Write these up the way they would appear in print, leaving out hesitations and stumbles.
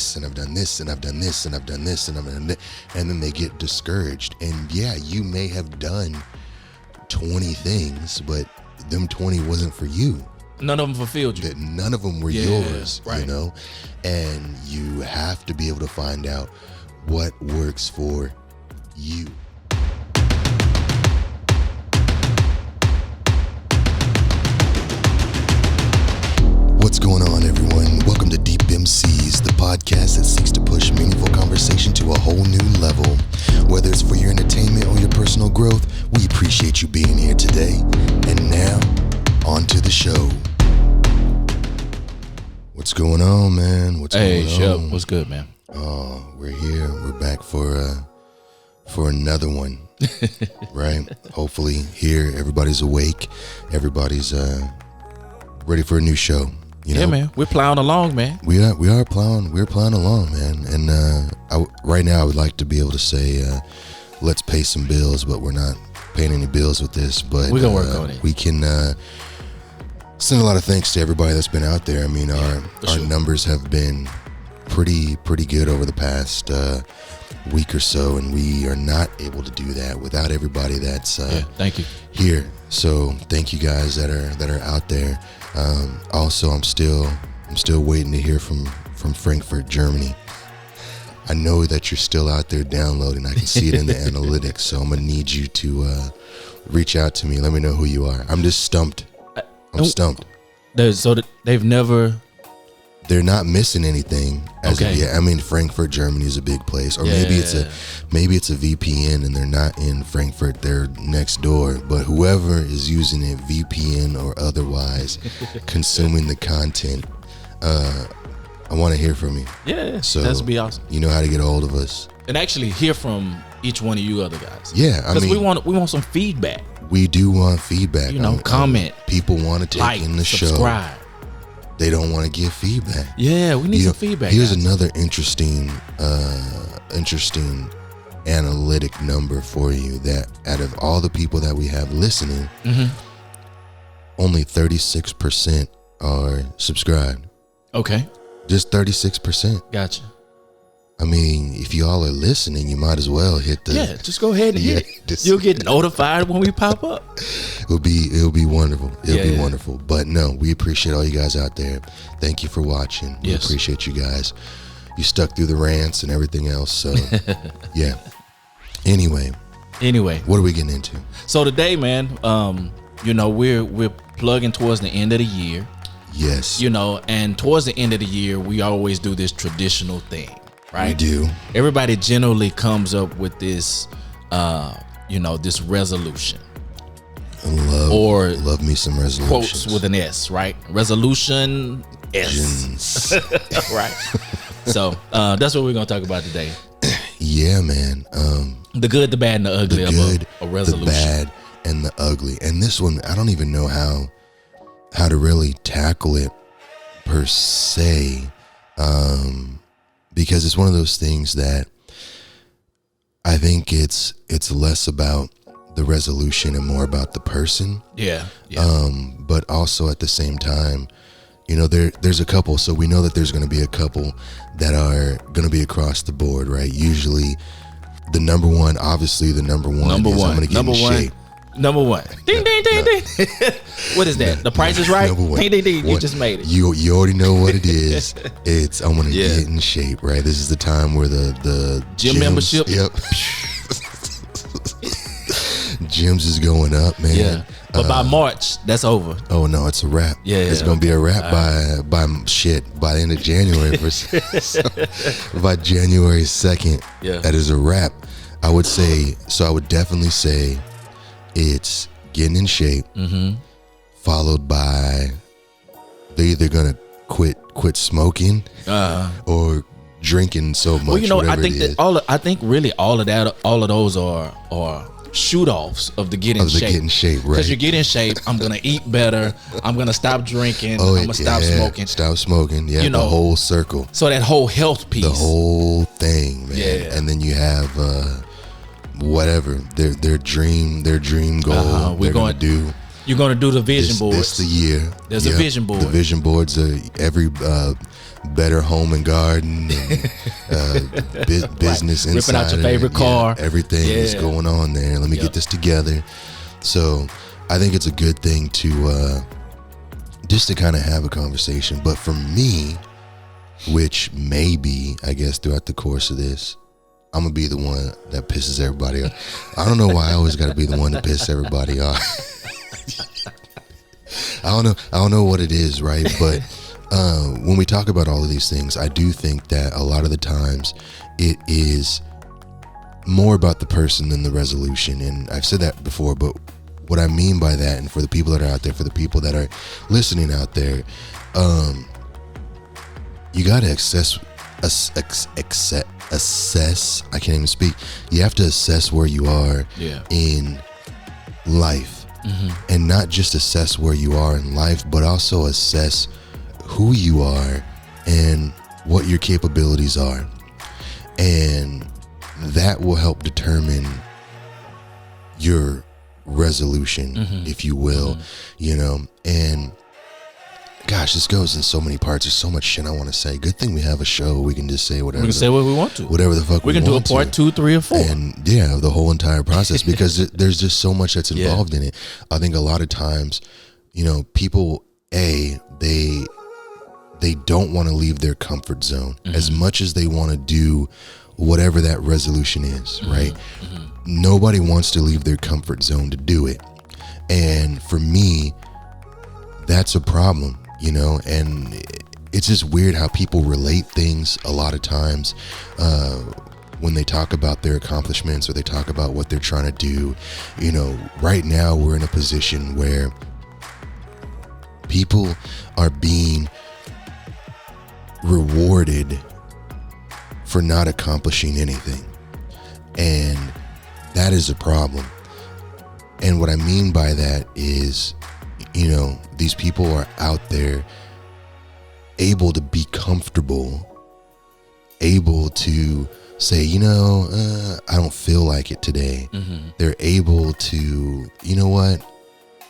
this and I've done this and I've done this and I've done this and I've done this, and then they get discouraged. And yeah, you may have done 20 things, but them 20 wasn't for you. None of them fulfilled you. That none of them were yours, right. You know? And you have to be able to find out what works for you. What's going on, everyone? Welcome to Deep MCs, the podcast that seeks to push meaningful conversation to a whole new level. Whether it's for your entertainment or your personal growth, we appreciate you being here today. And now, on to the show. What's going on, man? What's going on? Hey, Shep, what's good, man? Oh, we're here. We're back for another one, right? Hopefully, here everybody's awake. Everybody's ready for a new show. You know? Yeah, man. We're plowing along, man. We're plowing along, man. And right now, I would like to be able to say, let's pay some bills, but we're not paying any bills with this. But we're gonna work on it. We can send a lot of thanks to everybody that's been out there. I mean, our numbers have been pretty good over the past week or so, and we are not able to do that without everybody that's thank you here. So thank you guys that are out there. Also, I'm still waiting to hear from Frankfurt, Germany. I know that you're still out there downloading. I can see it in the analytics. So I'm gonna need you to reach out to me. Let me know who you are. I'm just stumped. I'm stumped. They're not missing anything as of yet. I mean, Frankfurt, Germany is a big place, or maybe it's a VPN and they're not in Frankfurt. They're next door. But whoever is using it, VPN or otherwise, consuming the content, I want to hear from you. Yeah, so that'd be awesome. You know how to get a hold of us, and actually hear from each one of you other guys. Yeah, I mean, we want some feedback. We do want feedback. You know, comment. People want to take in the subscribe. Show. They don't want to give feedback. Yeah, we need some feedback. Here's another interesting analytic number for you, that out of all the people that we have listening, only 36% are subscribed. Okay. Just 36%. Gotcha. I mean, if y'all are listening, you might as well hit the... Yeah, just go ahead and hit it. You'll get notified when we pop up. It'll be wonderful. It'll be wonderful. But no, we appreciate all you guys out there. Thank you for watching. We appreciate you guys. You stuck through the rants and everything else. So, yeah. Anyway, what are we getting into? So today, man, you know, we're plugging towards the end of the year. Yes. You know, and towards the end of the year, we always do this traditional thing. Right? We do. Everybody generally comes up with this, this resolution. Love me some resolutions. Quotes with an S, right? Resolution S. Right? So that's what we're going to talk about today. Yeah, man. The good, the bad, and the ugly of a resolution. The bad and the ugly. And this one, I don't even know how to really tackle it per se. Because it's one of those things that I think it's less about the resolution and more about the person. Yeah. But also at the same time, you know, there's a couple. So we know that there's going to be a couple that are going to be across the board, right? Usually the number one is I'm going to get in shape. Number one. Ding, ding, ding, ding. What is that? The Price is Right? Ding, ding, ding. You just made it. You already know what it is. It's I'm going to get in shape, right? This is the time where the gym membership. Yep. Gyms is going up, man. Yeah. But by March, that's over. Oh no, it's a wrap. Yeah. It's going to be a wrap by the end of January. So, by January 2nd, that is a wrap. I would definitely say it's getting in shape, followed by they're either gonna quit smoking or drinking so much. Well, you know, I think that all of those are shoot offs of the get in shape, right? Because you get in shape, I'm gonna eat better. I'm gonna stop drinking. I'm gonna stop smoking. Stop smoking. Yeah, you know, the whole circle. So that whole health piece, the whole thing, man. Yeah. And then you have whatever their dream goal. We're going to do. You're going to do the vision boards. This the year. There's a vision board. The vision boards are every better home and garden and business right. Ripping out your favorite car. Everything is going on there. Let me get this together. So I think it's a good thing to just to kind of have a conversation. But for me, which maybe, I guess, throughout the course of this, I'm gonna be the one that pisses everybody off. I don't know why I always gotta be the one to piss everybody off. I don't know what it is, right? But when we talk about all of these things, I do think that a lot of the times it is more about the person than the resolution. And I've said that before, but what I mean by that, and for the people that are out there, for the people that are listening out there, you got to assess. I can't even speak. You have to assess where you are in life, and not just assess where you are in life, but also assess who you are and what your capabilities are, and that will help determine your resolution, if you will, you know. And gosh, this goes in so many parts. There's so much shit I want to say. Good thing we have a show. We can just say whatever. We can say what we want to. Whatever the fuck we want to. We can do a part 2, 3, or 4. And the whole entire process, because there's just so much that's involved in it. I think a lot of times, you know, people, they don't want to leave their comfort zone as much as they want to do whatever that resolution is, right? Nobody wants to leave their comfort zone to do it. And for me, that's a problem. You know, and it's just weird how people relate things a lot of times when they talk about their accomplishments or they talk about what they're trying to do. You know, right now we're in a position where people are being rewarded for not accomplishing anything. And that is a problem. And what I mean by that is, you know, these people are out there able to be comfortable, able to say, you know, I don't feel like it today. They're able to, you know what,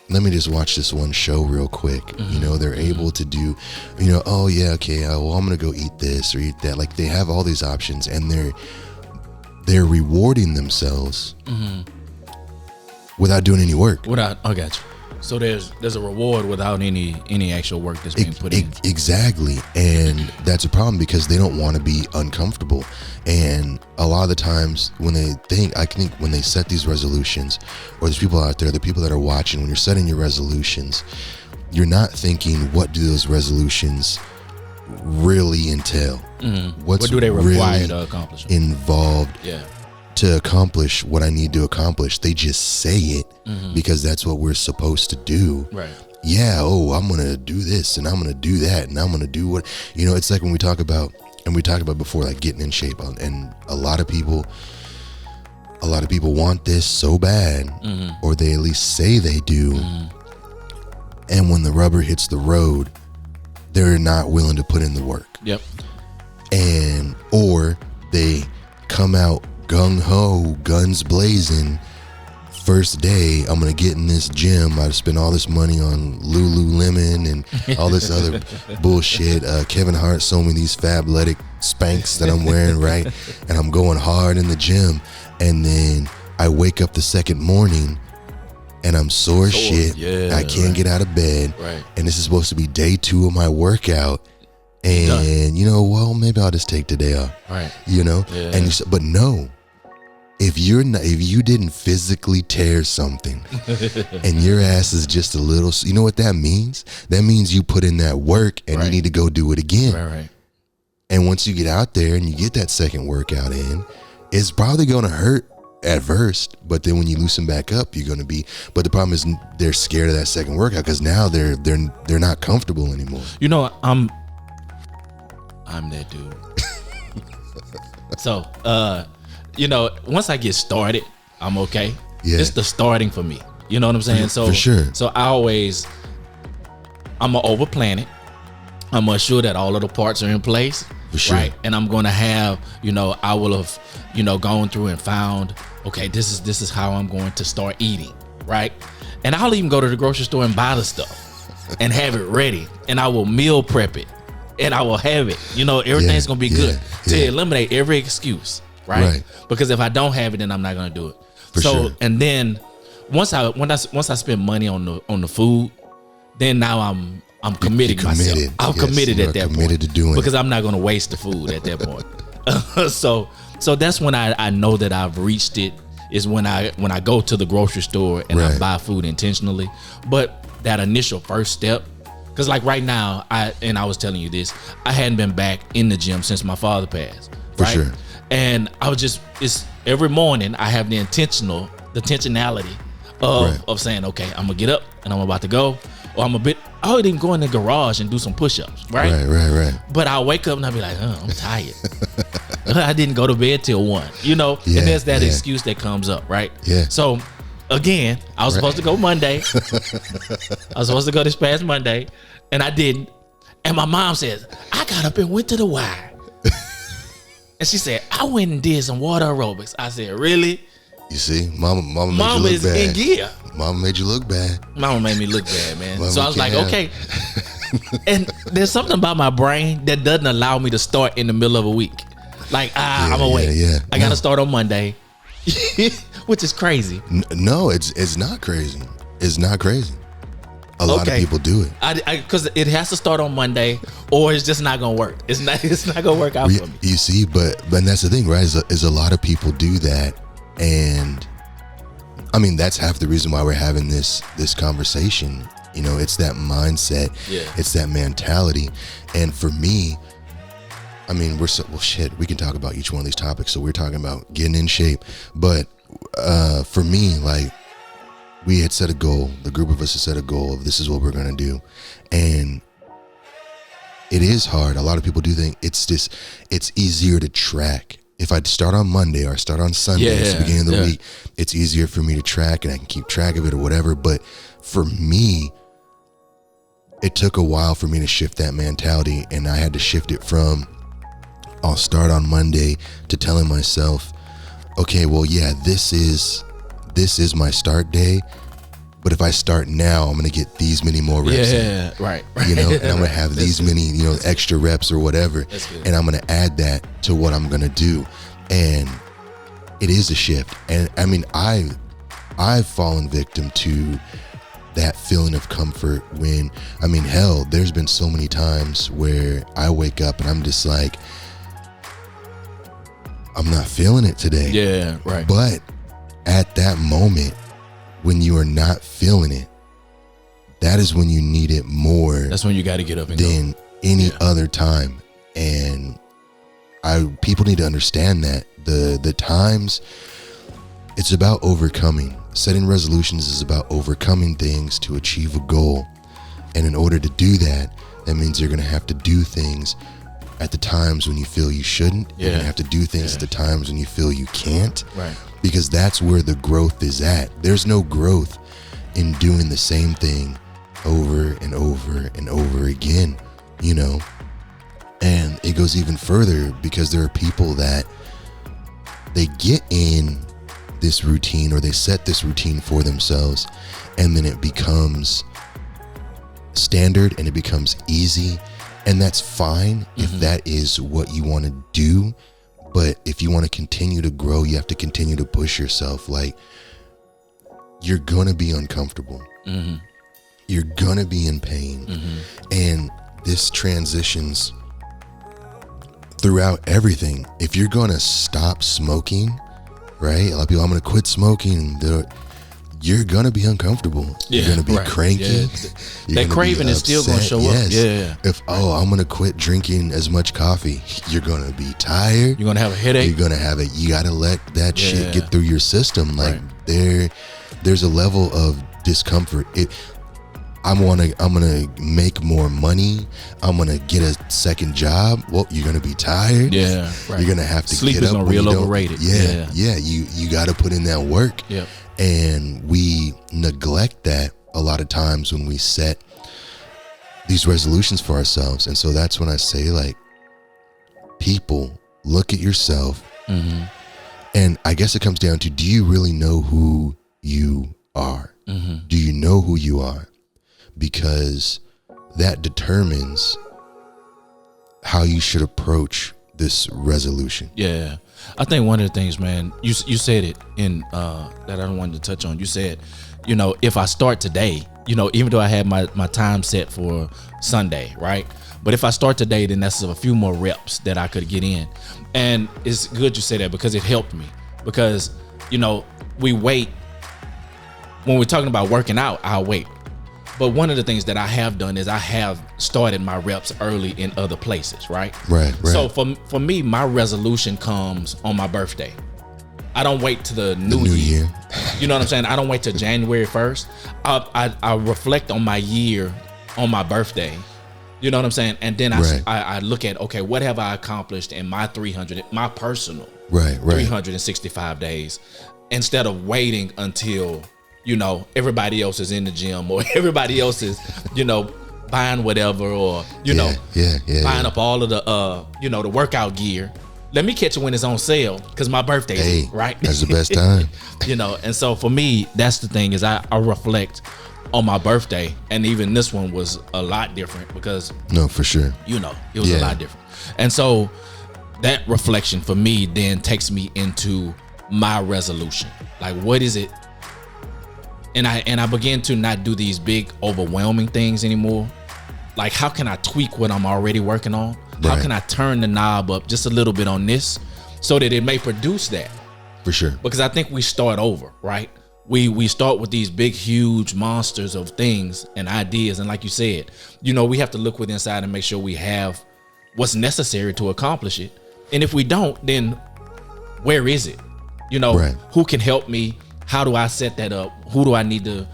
let me just watch this one show real quick. You know, they're able to do, you know, oh yeah, okay, well, I'm gonna go eat this or eat that. Like, they have all these options, and they're rewarding themselves without doing any work. I got you. So there's a reward without any actual work that's being put in. Exactly. And that's a problem, because they don't want to be uncomfortable. And a lot of the times when I think when they set these resolutions, or there's people out there, the people that are watching, when you're setting your resolutions, you're not thinking, what do those resolutions really entail? What do they require to accomplish? Involved to accomplish what I need to accomplish. They just say it because that's what we're supposed to do. Right. Yeah. Oh, I'm going to do this and I'm going to do that and I'm going to do what, you know, it's like when we talk about, and we talked about before, like getting in shape, and a lot of people want this so bad, or they at least say they do. And when the rubber hits the road, they're not willing to put in the work. Yep. And, or they come out gung-ho, guns blazing, first day, I'm gonna get in this gym, I've spent all this money on Lululemon and all this other bullshit. Kevin Hart sold me these Fabletic Spanx that I'm wearing, right? And I'm going hard in the gym, and then I wake up the second morning and I'm sore as shit. I can't get out of bed, and this is supposed to be day 2 of my workout. And you know, well, maybe I'll just take today off. Right. You know? And but no. If you didn't physically tear something and your ass is just a little, you know what that means? That means you put in that work and you need to go do it again. Right. And once you get out there and you get that second workout in, it's probably going to hurt at first, but then when you loosen back up, you're going to be, but the problem is they're scared of that second workout, because now they're not comfortable anymore. You know, I'm that dude. So, you know, once I get started, I'm okay. Yeah. It's the starting for me. You know what I'm saying? So for sure. So I'm gonna over plan it. I'm gonna ensure that all of the parts are in place. For sure. Right. And I'm gonna have, you know, I will have, you know, gone through and found, okay, this is how I'm going to start eating. Right. And I'll even go to the grocery store and buy the stuff and have it ready. And I will meal prep it and I will have it. You know, everything's going to be good to eliminate every excuse, right? Because if I don't have it, then I'm not going to do it. For sure. And then once I spend money on the food, then now I'm committing myself. I'm committed at that point to doing because I'm not going to waste the food at that point. So that's when I know that I've reached it, is when I go to the grocery store and I buy food intentionally. But that initial first step, because like right now, I was telling you this, I hadn't been back in the gym since my father passed. For sure. And I was it's every morning I have the intentionality of saying, okay, I'm gonna get up and I'm about to go, or I would even go in the garage and do some push-ups, right. But I'll wake up and I'll be like, I'm tired. I didn't go to bed till 1, you know. And there's that excuse that comes up, right? So again, I was supposed to go Monday. I was supposed to go this past Monday, and I didn't. And my mom says, I got up and went to the Y. And she said, I went and did some water aerobics. I said, really? You see, Mama made you look is bad. In gear. Mama made you look bad. Mama made me look bad, man. So I was like, okay. And there's something about my brain that doesn't allow me to start in the middle of a week. Like, I'm gonna wait. I gotta start on Monday, which is crazy. No, it's not crazy. It's not crazy. A lot of people do it. Because it has to start on Monday, or it's just not gonna work. It's not gonna work out for me. You see, but that's the thing, right? Is a lot of people do that, and I mean that's half the reason why we're having this conversation. You know, it's that mindset. It's that mentality, and for me, I mean, we can talk about each one of these topics. So we're talking about getting in shape, but for me, like, we had set a goal. The group of us had set a goal of this is what we're going to do. And it is hard. A lot of people do think it's easier to track. If I start on Monday or start on Sunday, it's the beginning of the week, it's easier for me to track and I can keep track of it or whatever. But for me, it took a while for me to shift that mentality, and I had to shift it from I'll start on Monday to telling myself, okay, well, this is my start day, but if I start now, I'm gonna get these many more reps. Right. You know, and I'm gonna have these many, extra reps or whatever, and I'm gonna add that to what I'm gonna do, and it is a shift. And I mean, I've fallen victim to that feeling of comfort when, I mean, hell, there's been so many times where I wake up and I'm just like, I'm not feeling it today. But at that moment, when you are not feeling it, that is when you need it more. That's when you got to get up and than any other time. And people need to understand that the times, it's about overcoming. Setting resolutions is about overcoming things to achieve a goal. And in order to do that, that means you're going to have to do things at the times when you feel you shouldn't. You're gonna have to do things at the times when you feel you can't. Because that's where the growth is at. There's no growth in doing the same thing over and over and over again, you know. And it goes even further because there are people that they get in this routine or they set this routine for themselves, and then it becomes standard and it becomes easy. And that's fine if that is what you want to do. But if you want to continue to grow, you have to continue to push yourself. Like, you're going to be uncomfortable. You're going to be in pain. And this transitions throughout everything. If you're going to stop smoking, right? A lot of people, I'm going to quit smoking. You're going to be uncomfortable. You're going to be cranky. That craving is still going to show up. If, I'm going to quit drinking as much coffee, you're going to be tired. You're going to have a headache. You're going to have you got to let that shit get through your system. Like, there's a level of discomfort. I'm gonna make more money. I'm gonna get a second job. Well, you're gonna be tired. You're gonna have to sleep get up. Sleep is real overrated. You got to put in that work. And we neglect that a lot of times when we set these resolutions for ourselves. And so that's when I say, like, people, look at yourself. And I guess it comes down to, do you really know who you are? Do you know who you are? Because that determines how you should approach this resolution. Yeah. I think one of the things, man, you said it in that I don't want to touch on. You said, if I start today, even though I had my time set for Sunday, right? But if I start today, then that's a few more reps that I could get in. And it's good you say that because it helped me. Because, we wait. When we're talking about working out, I'll wait. But one of the things that I have done is I have started my reps early in other places, right? Right. So for me, my resolution comes on my birthday. I don't wait to the new year. You know what I'm saying? I don't wait till January 1st. I reflect on my year on my birthday. You know what I'm saying? And then I look at, okay, what have I accomplished in my personal 365 days, instead of waiting until everybody else is in the gym or everybody else is, buying whatever or, buying up all of the, the workout gear. Let me catch it when it's on sale because my birthday, right? That's the best time. And so for me, that's the thing is I reflect on my birthday, and even this one was a lot different because no, for sure, it was a lot different. And so that reflection for me then takes me into my resolution. Like, what is it? And I begin to not do these big overwhelming things anymore. Like, how can I tweak what I'm already working on? How can I turn the knob up just a little bit on this so that it may produce that? For sure. Because I think we start over, right? We start with these big, huge monsters of things and ideas. And like you said, we have to look within inside and make sure we have what's necessary to accomplish it. And if we don't, then where is it? Who can help me? How do I set that up? Who do I need to,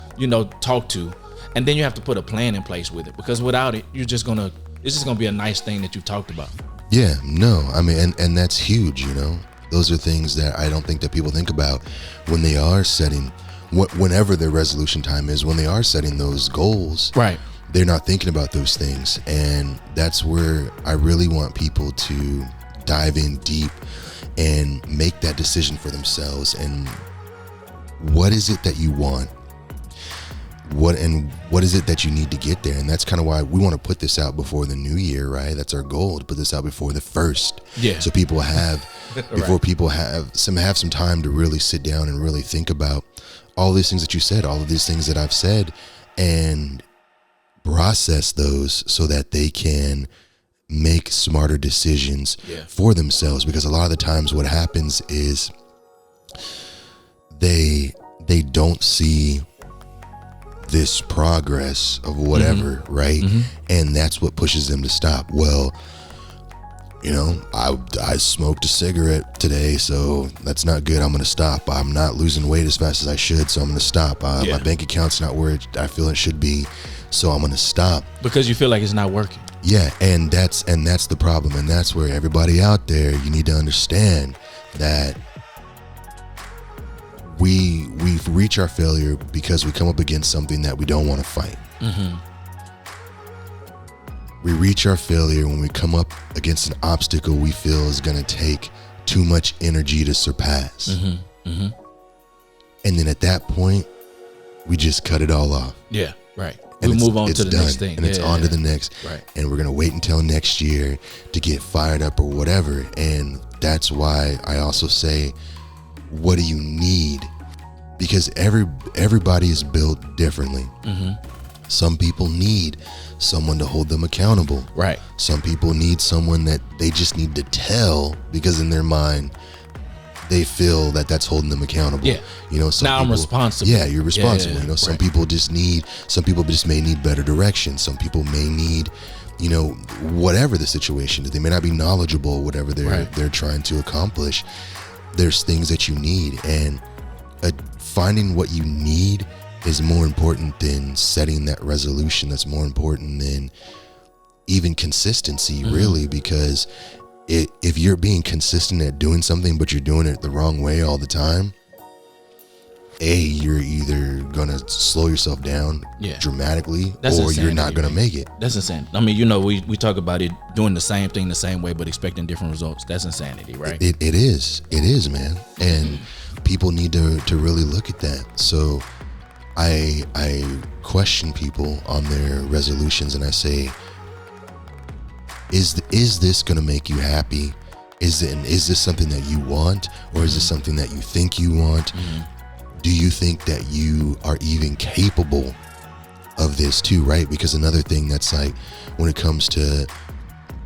talk to? And then you have to put a plan in place with it, because without it, it's just gonna be a nice thing that you talked about. Yeah, no, I mean, and that's huge, Those are things that I don't think that people think about when they are setting, whenever their resolution time is, when they are setting those goals. Right. They're not thinking about those things. And that's where I really want people to dive in deep and make that decision for themselves. And what is it that you want? What is it that you need to get there? And that's kind of why we want to put this out before the new year, right? That's our goal, to put this out before the 1st. Yeah. So people have, before people have some time to really sit down and really think about all these things that you said, all of these things that I've said, and process those so that they can make smarter decisions for themselves. Because a lot of the times what happens is they don't see this progress of whatever, right? And that's what pushes them to stop. Well, I smoked a cigarette today, so that's not good. I'm going to stop. I'm not losing weight as fast as I should, so I'm going to stop. My bank account's not where I feel it should be, so I'm going to stop. Because you feel like it's not working. Yeah, and that's the problem. And that's where everybody out there, you need to understand that we reach our failure because we come up against something that we don't want to fight. We reach our failure when we come up against an obstacle we feel is going to take too much energy to surpass. And then at that point, we just cut it all off. Yeah, right. And we move on to the next thing. And it's on to the next. Right. And we're going to wait until next year to get fired up or whatever. And that's why I also say, what do you need? Because everybody is built differently. Some people need someone to hold them accountable. Right. Some people need someone that they just need to tell, because in their mind they feel that that's holding them accountable. Yeah. I'm responsible. Yeah, you're responsible. Some people just may need better direction. Some people may need, whatever the situation is. They may not be knowledgeable, whatever they're trying to accomplish. There's things that you need, and finding what you need is more important than setting that resolution. That's more important than even consistency, really, because if you're being consistent at doing something, but you're doing it the wrong way all the time, you're either going to slow yourself down dramatically, or you're not going to make it. That's insane. I mean, we talk about it doing the same thing the same way, but expecting different results. That's insanity, right? It is, man. And people need to really look at that. So I question people on their resolutions, and I say, is this going to make you happy? Is this something that you want, or is this something that you think you want? Do you think that you are even capable of this too, right? Because another thing that's like, when it comes to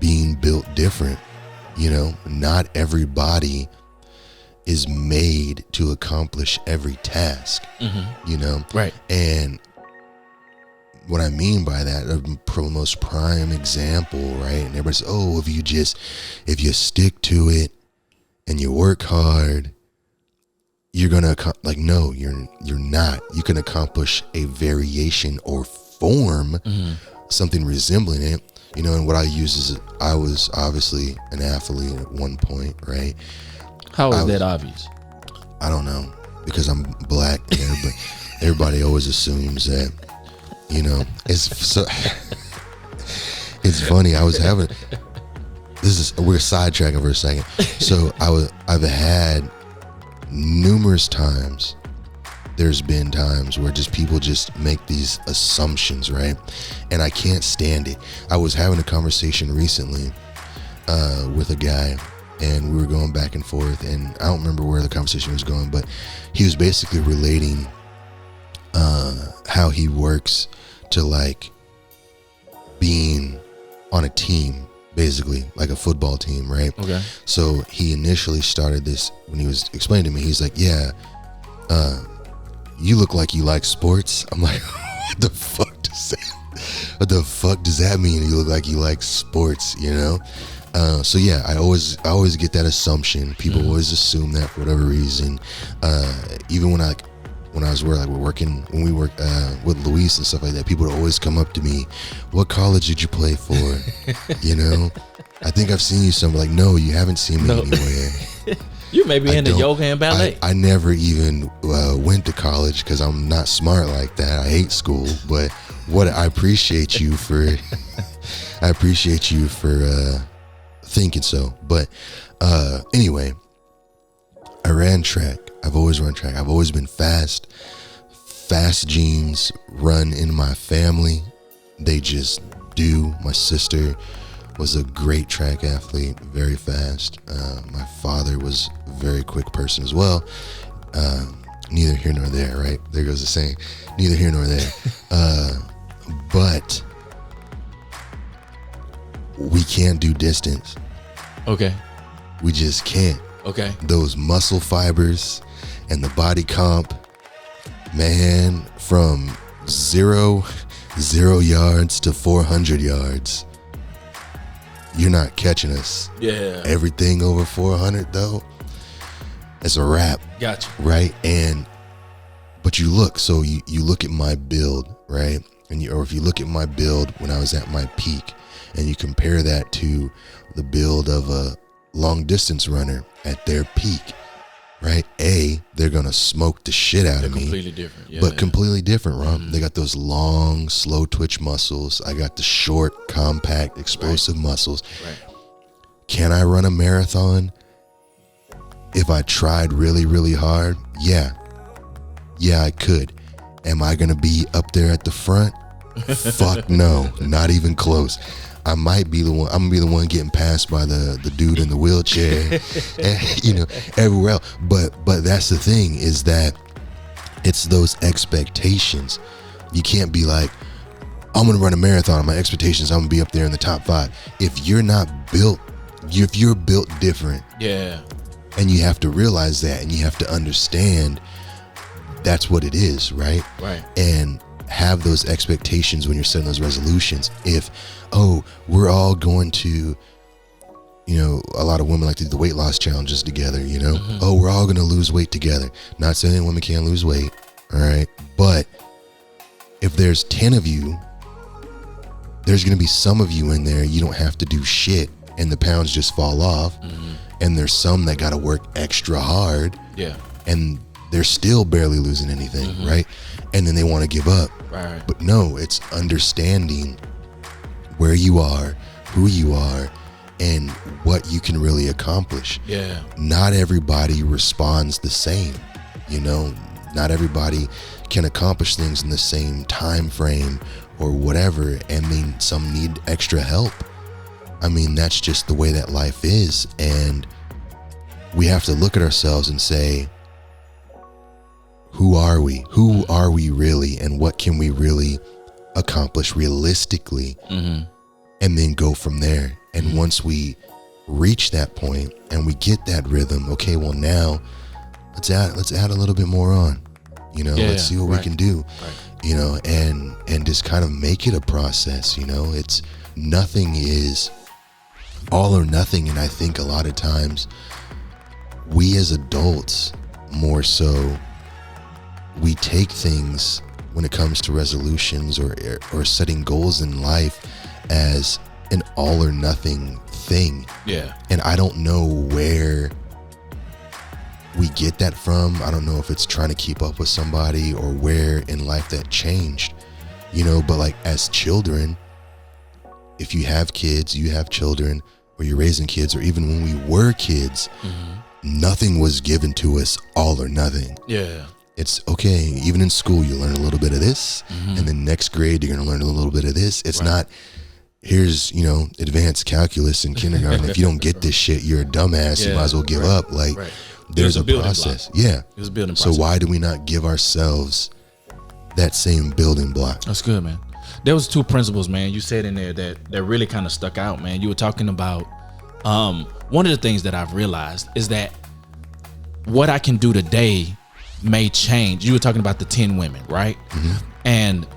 being built different, not everybody is made to accomplish every task, Right. And what I mean by that, the most prime example, right? And everybody says, oh, if you stick to it and you work hard, you're gonna no, you're not. You can accomplish a variation or form, something resembling it, and what I use is, I was obviously an athlete at one point, right? How is that obvious? I don't know, because I'm black, but everybody always assumes that, it's so. It's funny. I was having, we're sidetracking for a second. So I've had numerous times, there's been times where just people just make these assumptions, right? And I can't stand it. I was having a conversation recently with a guy, and we were going back and forth, and I don't remember where the conversation was going, but he was basically relating how he works to like being on a team, basically like a football team, right? Okay. So he initially started this when he was explaining to me. He's like, yeah, you look like you like sports. I'm like, what the fuck does that mean? You look like you like sports, So yeah, I always get that assumption. People always assume that for whatever reason. Even when we work with Luis and stuff like that, people would always come up to me, what college did you play for? I think I've seen you somewhere. Like, no, you haven't seen me anywhere. You may be into yoga and ballet. I never even went to college because I'm not smart like that. I hate school, but I appreciate you for thinking so. But anyway, I ran track. I've always run track. I've always been fast. Fast genes run in my family. They just do. My sister was a great track athlete, very fast. My father was a very quick person as well. Neither here nor there, right? There goes the saying. Neither here nor there. But we can't do distance. Okay. We just can't. Okay. Those muscle fibers and the body comp, man, from zero yards to 400 yards, you're not catching us. Yeah. Everything over 400 though, it's a wrap. Gotcha. Right? But you look at my build, right? Or if you look at my build when I was at my peak, and you compare that to the build of a long distance runner at their peak, right? They're gonna smoke the shit out of me. Completely different. Yeah, completely different, Ron. They got those long, slow twitch muscles. I got the short, compact, explosive muscles. Right. Can I run a marathon if I tried really, really hard? Yeah, I could. Am I gonna be up there at the front? Fuck no, not even close. I might be the one. I'm gonna be the one getting passed by the dude in the wheelchair, and, everywhere else. But that's the thing, is that it's those expectations. You can't be like, I'm gonna run a marathon. My expectations, I'm gonna be up there in the top 5. If you're built different, yeah, and you have to realize that, and you have to understand that's what it is, right? Right. And have those expectations when you're setting those resolutions. If, we're all going to, a lot of women like to do the weight loss challenges together, we're all going to lose weight together. Not saying women can't lose weight, all right? But if there's 10 of you, there's going to be some of you in there, you don't have to do shit, and the pounds just fall off. And there's some that got to work extra hard. Yeah. And they're still barely losing anything, right? And then they want to give up. Right. But no, it's understanding where you are, who you are, and what you can really accomplish. Yeah. Not everybody responds the same. Not everybody can accomplish things in the same time frame or whatever, and then some need extra help. I mean, that's just the way that life is, and we have to look at ourselves and say, who are we? Who are we really, and what can we really accomplish realistically? And then go from there. And once we reach that point and we get that rhythm, okay, well, now let's add a little bit more on, let's see what we can do, and just kind of make it a process. It's nothing is all or nothing. And I think a lot of times we as adults, more so, we take things when it comes to resolutions or setting goals in life as an all or nothing thing. Yeah. And I don't know where we get that from. I don't know if it's trying to keep up with somebody or where in life that changed, but like as children, if you have kids, you have children, or you're raising kids, or even when we were kids, nothing was given to us all or nothing. Yeah. It's okay. Even in school, you learn a little bit of this, and then next grade, you're going to learn a little bit of this. It's not, here's, advanced calculus in kindergarten. If you don't get this shit, you're a dumbass. You might as well give up. Like, there's a process. Yeah. It was a building process. So why do we not give ourselves that same building block? That's good, man. There was 2 principles, man, you said in there that really kind of stuck out, man. You were talking about, one of the things that I've realized is that what I can do today may change. You were talking about the 10 women, right? And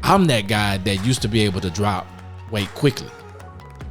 I'm that guy that used to be able to drop weight quickly,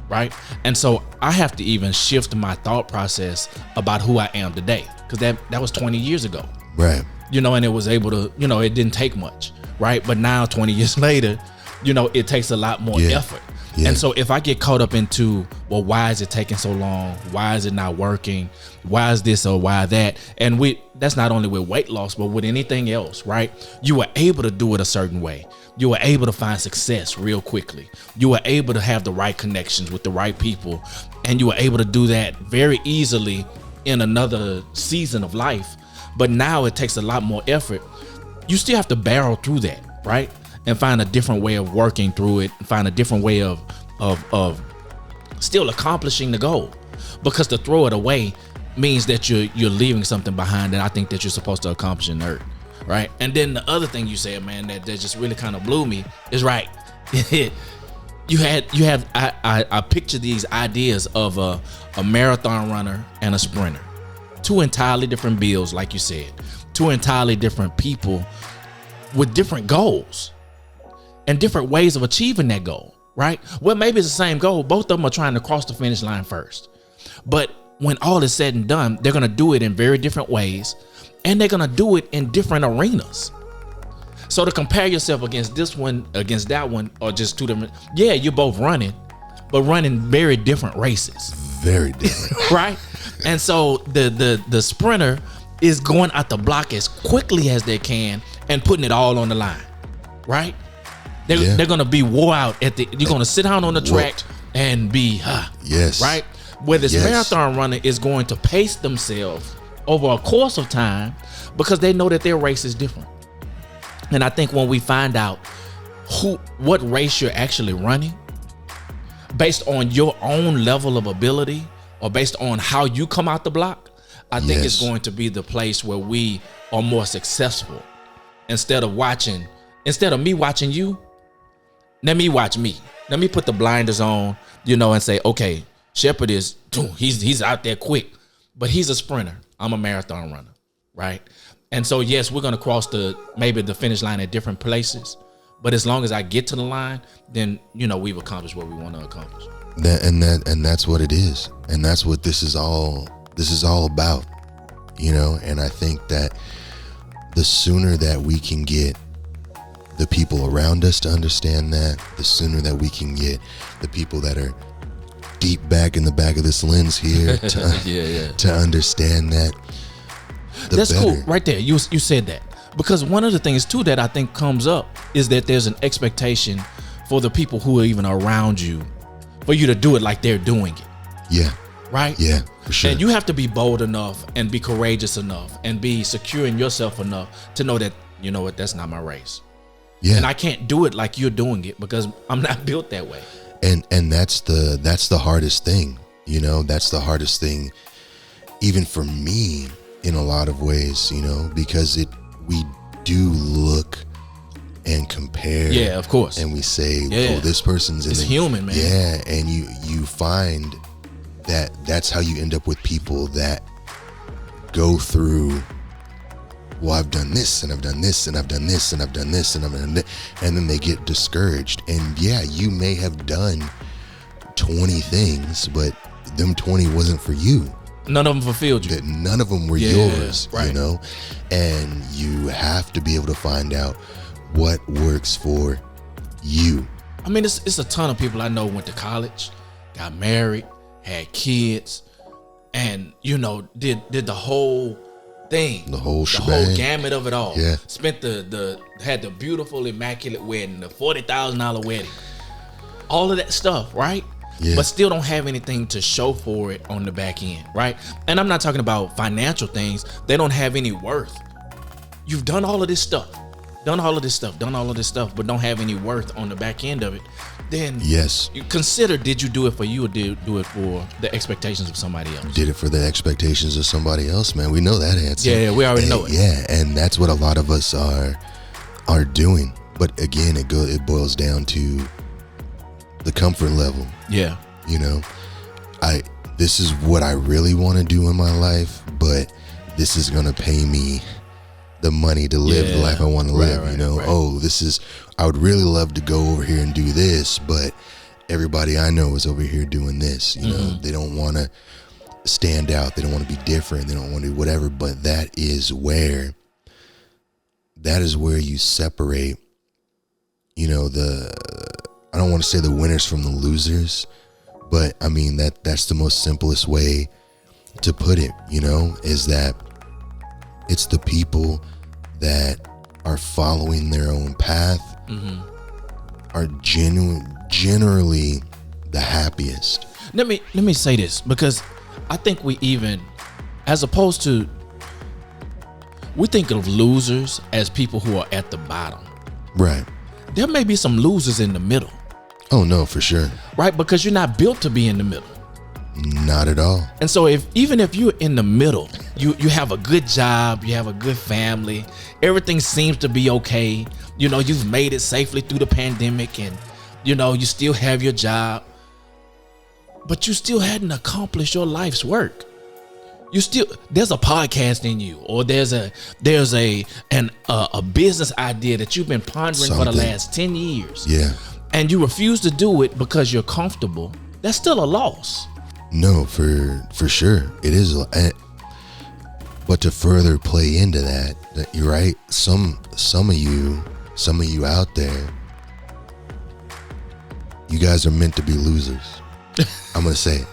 right? And so I have to even shift my thought process about who I am today, because that was 20 years ago, right? And it was able to, it didn't take much, right? But now 20 years later, it takes a lot more effort. Yeah. And so if I get caught up into, well, why is it taking so long? Why is it not working? Why is this or why that? And that's not only with weight loss, but with anything else, right? You were able to do it a certain way. You were able to find success real quickly. You were able to have the right connections with the right people. And you were able to do that very easily in another season of life. But now it takes a lot more effort. You still have to barrel through that, right? And find a different way of working through it, find a different way of still accomplishing the goal. Because to throw it away means that you're leaving something behind that I think that you're supposed to accomplish in earth, right? And then the other thing you said, man, that just really kind of blew me is right. I picture these ideas of a marathon runner and a sprinter. 2 entirely different builds, like you said. 2 entirely different people with different goals and different ways of achieving that goal, right? Well, maybe it's the same goal. Both of them are trying to cross the finish line first. But when all is said and done, they're going to do it in very different ways, and they're going to do it in different arenas. So to compare yourself against this one, against that one, or just 2 different, you're both running, but running very different races. Very different. Right? And so the sprinter is going out the block as quickly as they can and putting it all on the line, right? They're gonna be wore out you're gonna sit down on the track and be yes, right? Where this marathon runner is going to pace themselves over a course of time because they know that their race is different. And I think when we find out what race you're actually running based on your own level of ability or based on how you come out the block, I think it's going to be the place where we are more successful. Instead of me watching you, let me watch me. Let me put the blinders on, and say, okay, Shepherd he's out there quick, but he's a sprinter. I'm a marathon runner, right? And so, yes, we're going to cross maybe the finish line at different places, but as long as I get to the line, then, we've accomplished what we want to accomplish. And that's what it is. And that's what this is all about, and I think that the sooner that we can get the people around us to understand that, the sooner that we can get the people that are deep back in the back of this lens here to understand that, that's better. Cool right there. You said that, because one of the things too that I think comes up is that there's an expectation for the people who are even around you for you to do it like they're doing it. Right? Yeah, for sure. And you have to be bold enough and be courageous enough and be secure in yourself enough to know that you know what, that's not my race. Yeah. And I can't do it like you're doing it because I'm not built that way. And that's the hardest thing, you know, that's the hardest thing, even for me in a lot of ways, you know, because we do look and compare. Yeah, of course. And we say, oh, this person's it's human, man. Yeah. And you find that that's how you end up with people that go through, well, I've done this and I've done this and I've done this and I've done this and I've done this, and then they get discouraged. And yeah, you may have done 20 things, but them 20 wasn't for you. None of them fulfilled you. None of them were yours, right. You know? And you have to be able to find out what works for you. I mean, it's a ton of people I know went to college, got married, had kids, and, you know, did the whole thing, the whole gamut of it all. Yeah. Spent had the beautiful, immaculate wedding, the $40,000 wedding, all of that stuff, right? Yeah. But still don't have anything to show for it on the back end, right? And I'm not talking about financial things. They don't have any worth. You've done all of this stuff, but don't have any worth on the back end of it. Then yes, you consider, did you do it for you or did you do it for the expectations of somebody else? Did it for the expectations of somebody else, man. We know that answer. Yeah, we already know it. Yeah, and that's what a lot of us are doing. But again, it boils down to the comfort level. Yeah. You know, this is what I really want to do in my life, but this is going to pay me the money to live the life I want to live. You know, I would really love to go over here and do this, but everybody I know is over here doing this. You know, they don't want to stand out. They don't want to be different. They don't want to do whatever. But that is where you separate, you know, I don't want to say the winners from the losers, but I mean, that's the most simplest way to put it, you know, is that it's the people that are following their own path are generally the happiest. Let me say this, because I think we even, as opposed to, we think of losers as people who are at the bottom. Right. There may be some losers in the middle. Oh no, for sure. Right, because you're not built to be in the middle. Not at all. And so even if you're in the middle, you have a good job, you have a good family, everything seems to be okay. You know, you've made it safely through the pandemic, and you know, you still have your job, but you still hadn't accomplished your life's work. There's a podcast in you, or there's a business idea that you've been pondering for the last 10 years. Yeah. And you refuse to do it because you're comfortable. That's still a loss. No, for sure it is. But to further play into that, you're right. Some of you out there, you guys are meant to be losers. I'm gonna say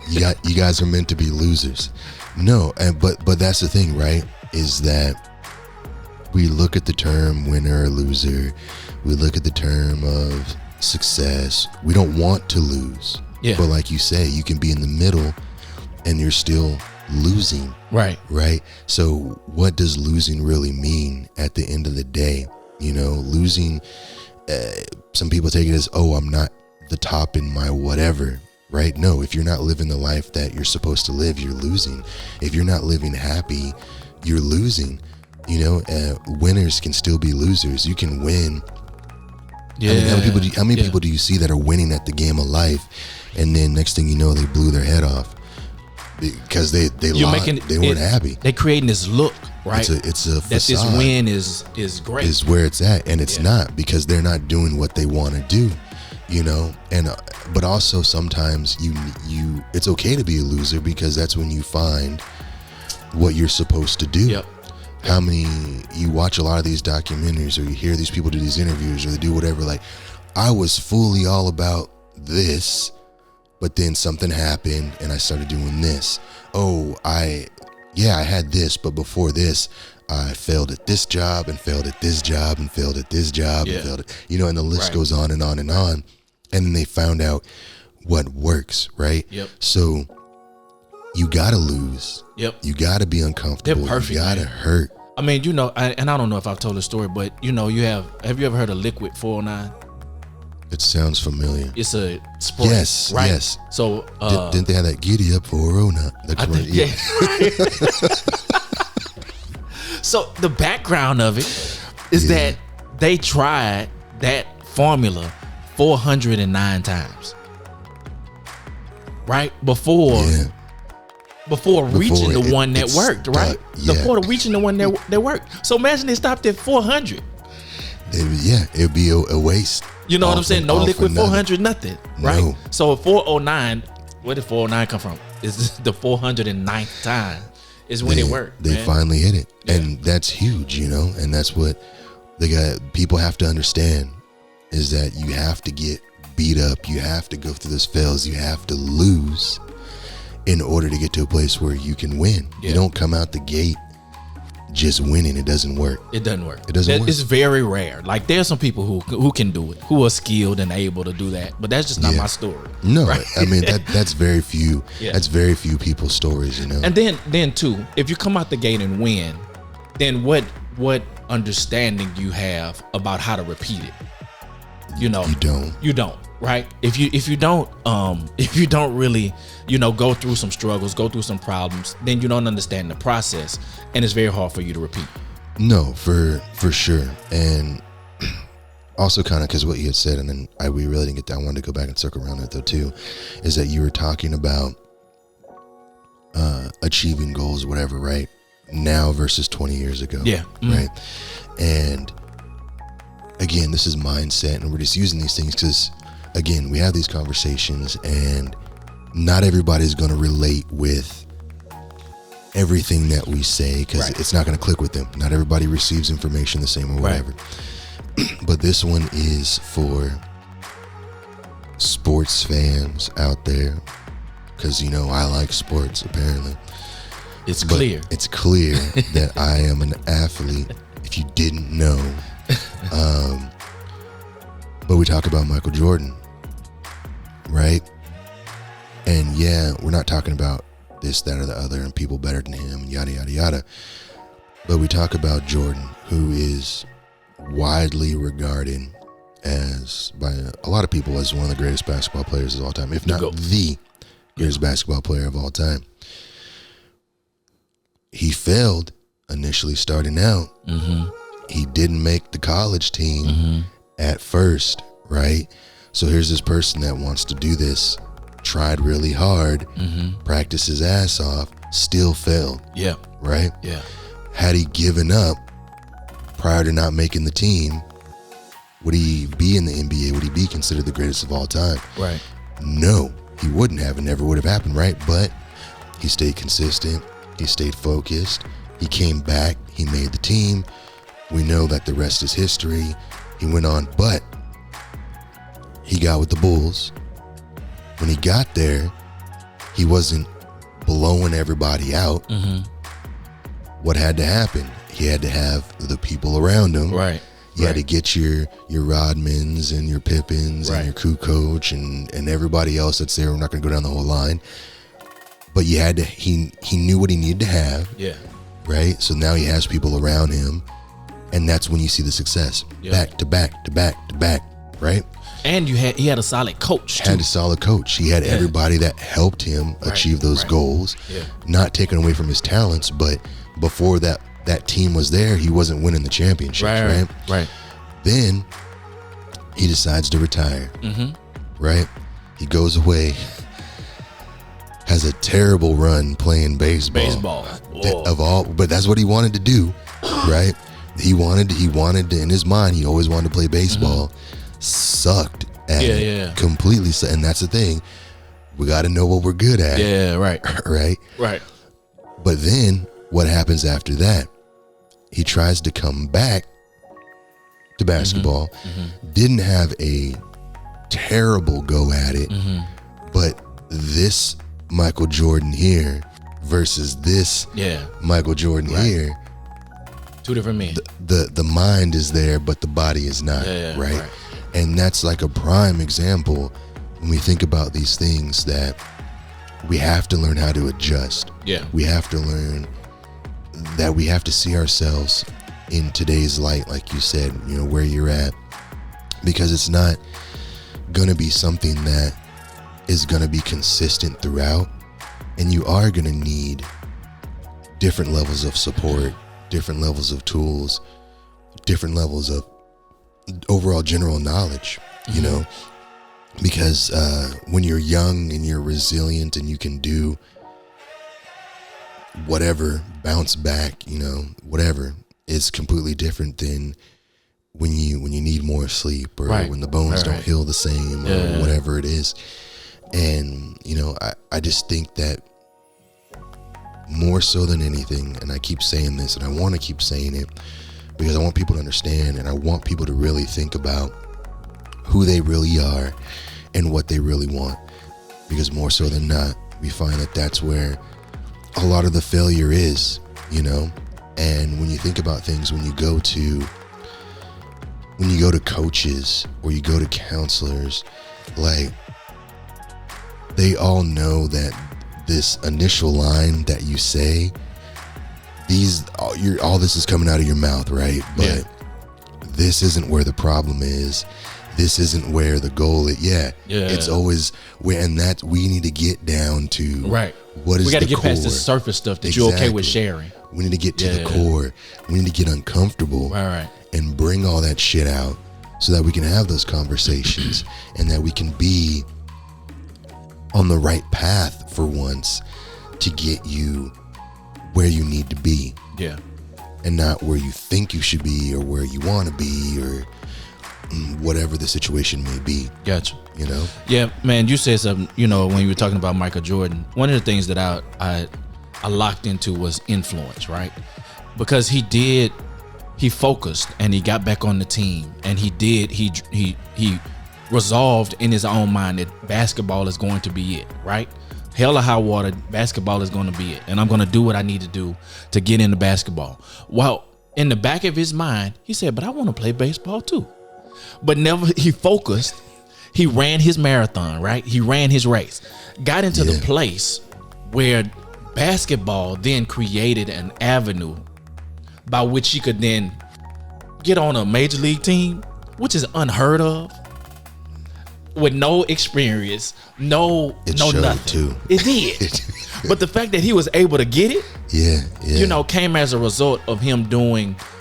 it. You guys are meant to be losers. No, but that's the thing, right? Is that we look at the term winner or loser. We look at the term of success. We don't want to lose. Yeah. But like you say, you can be in the middle and you're still losing. Right. Right. So what does losing really mean at the end of the day? You know, losing, some people take it as, oh, I'm not the top in my whatever. Right. No, if you're not living the life that you're supposed to live, you're losing. If you're not living happy, you're losing. You know, winners can still be losers. You can win. Yeah. I mean, how many people do you see that are winning at the game of life, and then next thing you know, they blew their head off because they weren't happy. They're creating this look, right? It's a facade. That this win is great. Is where it's at, and it's not, because they're not doing what they want to do. You know, and but also sometimes you it's okay to be a loser, because that's when you find what you're supposed to do. Yep. How many, you watch a lot of these documentaries, or you hear these people do these interviews, or they do whatever, like, I was fully all about this, but then something happened and I started doing this. Oh, I had this, but before this, I failed at this job and failed at this job and failed at this job and failed at, you know, and the list goes on and on and on. And then they found out what works, right? Yep. So you gotta lose. Yep. You gotta be uncomfortable. They're perfect, you gotta hurt. I mean, and I don't know if I've told the story, but you have you ever heard of Liquid 409? It sounds familiar. It's a spray. Yes, right? yes. So didn't they have that Giddy Up 409? I think, yeah. So the background of it is that they tried that formula 409 times. Right? Before reaching the one that worked, right? Before reaching the one that worked. So imagine they stopped at 400. It'd be a waste. You know what I'm saying? No Liquid 400, nothing. Right? No. So 409, where did 409 come from? Is the 409th time is when it worked. They finally hit it. Yeah. And that's huge, and that's what people have to understand is that you have to get beat up. You have to go through those fails. You have to lose in order to get to a place where you can win. Yeah. You don't come out the gate just winning. It doesn't work. It doesn't work. It's very rare. Like there's some people who can do it, who are skilled and able to do that, but that's just not my story. No, right? I mean that's very few. Yeah. That's very few people's stories, And then too, if you come out the gate and win, then what understanding do you have about how to repeat it? You don't, right? If you don't really, go through some struggles, go through some problems, then you don't understand the process, and it's very hard for you to repeat. No, for sure. And also kind of because what you had said, and then we really didn't get that. I wanted to go back and circle around that though too, is that you were talking about achieving goals, whatever, right? Now versus 20 years ago. Yeah. Mm-hmm. Right. And again, this is mindset, and we're just using these things because, again, we have these conversations, and not everybody's going to relate with everything that we say because it's not going to click with them. Not everybody receives information the same or whatever. But this one is for sports fans out there because, I like sports, apparently. It's clear that I am an athlete, if you didn't know. But we talk about Michael Jordan, right? And we're not talking about this, that, or the other, and people better than him, and yada, yada, yada. But we talk about Jordan, who is widely regarded by a lot of people as one of the greatest basketball players of all time, if not the greatest basketball player of all time. He failed initially starting out. Mm-hmm. He didn't make the college team at first, right? So here's this person that wants to do this, tried really hard, practiced his ass off, still failed. Yeah. Right? Yeah. Had he given up prior to not making the team, would he be in the NBA? Would he be considered the greatest of all time? Right. No, he wouldn't have. It never would have happened, right? But he stayed consistent. He stayed focused. He came back. He made the team. We know that the rest is history. He went on, but he got with the Bulls. When he got there, he wasn't blowing everybody out. What had to happen? He had to have the people around him. Right. You had to get your Rodmans and your Pippins and your Kukoc and everybody else that's there. We're not going to go down the whole line. But you had to. He knew what he needed to have. Yeah. Right. So now he has people around him, and that's when you see the success. Yeah. Back to back to back to back. Right. And he had a solid coach. Had a solid coach. He had everybody that helped him achieve those goals. Yeah. Not taken away from his talents, but before that team was there, he wasn't winning the championships. Right. Then he decides to retire. Right. He goes away. Has a terrible run playing baseball. But that's what he wanted to do, right? He wanted to, in his mind, he always wanted to play baseball. Sucked at it. Completely. And that's the thing. We got to know what we're good at. Yeah, right. Right. But then what happens after that? He tries to come back to basketball. Didn't have a terrible go at it, but this Michael Jordan here versus this Michael Jordan here, two different men. The mind is there, but the body is not. Right? And that's like a prime example when we think about these things, that we have to learn how to adjust. We have to learn that we have to see ourselves in today's light, like you said, you know, where you're at, because it's not going to be something that is going to be consistent throughout, and you are going to need different levels of support, different levels of tools, different levels of overall general knowledge, you know, because when you're young and you're resilient and you can do whatever, bounce back, you know, whatever, is completely different than when you need more sleep, or when the bones don't heal the same, or whatever it is. And, you know, I just think that more so than anything, and I keep saying this, and I want to keep saying it because I want people to understand, and I want people to really think about who they really are and what they really want, because more so than not, we find that that's where a lot of the failure is, you know. And when you think about things, when you go to coaches or you go to counselors, like, they all know that this initial line that you say, all this is coming out of your mouth, right? But this isn't where the problem is. This isn't where the goal is. It's always where, and that we need to get down to what is. We got to get past the surface stuff that you're okay with sharing. We need to get to the core. We need to get uncomfortable, and bring all that shit out, so that we can have those conversations, and that we can be on the right path for once to get you where you need to be. And not where you think you should be, or where you want to be, or whatever the situation may be. Gotcha. You know? Yeah, man, you said something, you know, when you were talking about Michael Jordan. One of the things that I locked into was influence, right? Because he focused, and he got back on the team, and he resolved in his own mind that basketball is going to be it, right? Hell or high water, basketball is going to be it, and I'm going to do what I need to do to get into basketball. Well, in the back of his mind, he said, but I want to play baseball too. But never, he focused. He ran his marathon, right? He ran his race, got into the place where basketball then created an avenue by which he could then get on a major league team, which is unheard of, with no experience, no nothing. Too. It did. But the fact that he was able to get it, you know, came as a result of him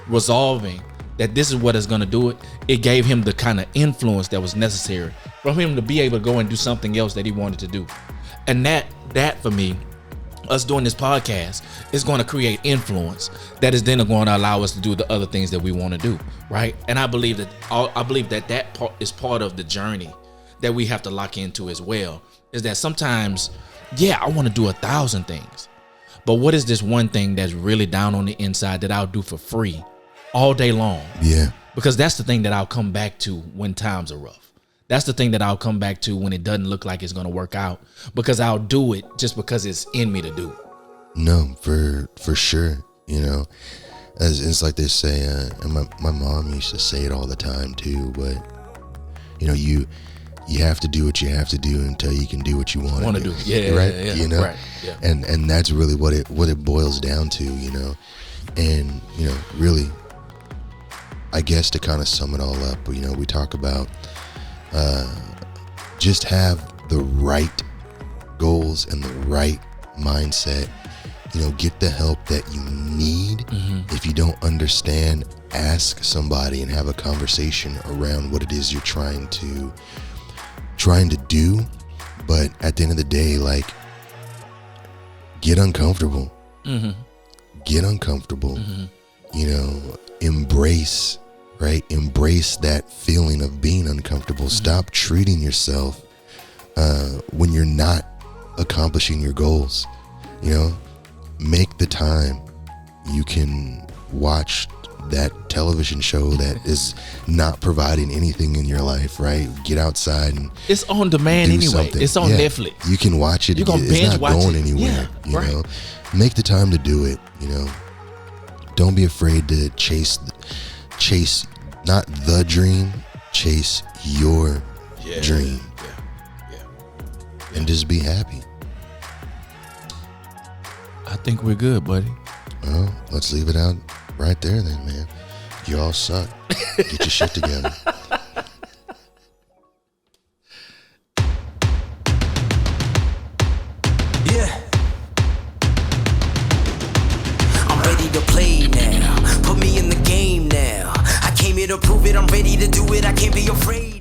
resolving that this is what is going to do it. It gave him the kind of influence that was necessary for him to be able to go and do something else that he wanted to do. And that for me, us doing this podcast is going to create influence that is then going to allow us to do the other things that we want to do, right? And I believe that part is part of the journey that we have to lock into as well, is that sometimes, I want to do 1,000 things, but what is this one thing that's really down on the inside that I'll do for free all day long? Because that's the thing that I'll come back to when times are rough. That's the thing that I'll come back to when it doesn't look like it's going to work out, because I'll do it just because it's in me to do. No, for sure. You know, as it's like they say, and my mom used to say it all the time too, but you know, you have to do what you have to do until you can do what you want to do. Right? You know, and that's really what it boils down to. You know, and you know, really, I guess to kind of sum it all up, you know, we talk about just have the right goals and the right mindset. You know, get the help that you need. If you don't understand, ask somebody and have a conversation around what it is you're trying to do. But at the end of the day, like, get uncomfortable. Get uncomfortable. You know, embrace that feeling of being uncomfortable. Stop treating yourself when you're not accomplishing your goals. You know, make the time. You can watch that television show that is not providing anything in your life, right? Get outside and it's on demand anyway. Something. It's on Netflix. You can watch it. It's not going anywhere. You know, make the time to do it. You know, don't be afraid to chase not the dream, chase your dream. And just be happy. I think we're good, buddy. Well, let's leave it out right there then, man. You all suck. Get your shit together. Yeah. I'm ready to play now. Put me in the game now. I came here to prove it. I'm ready to do it. I can't be afraid.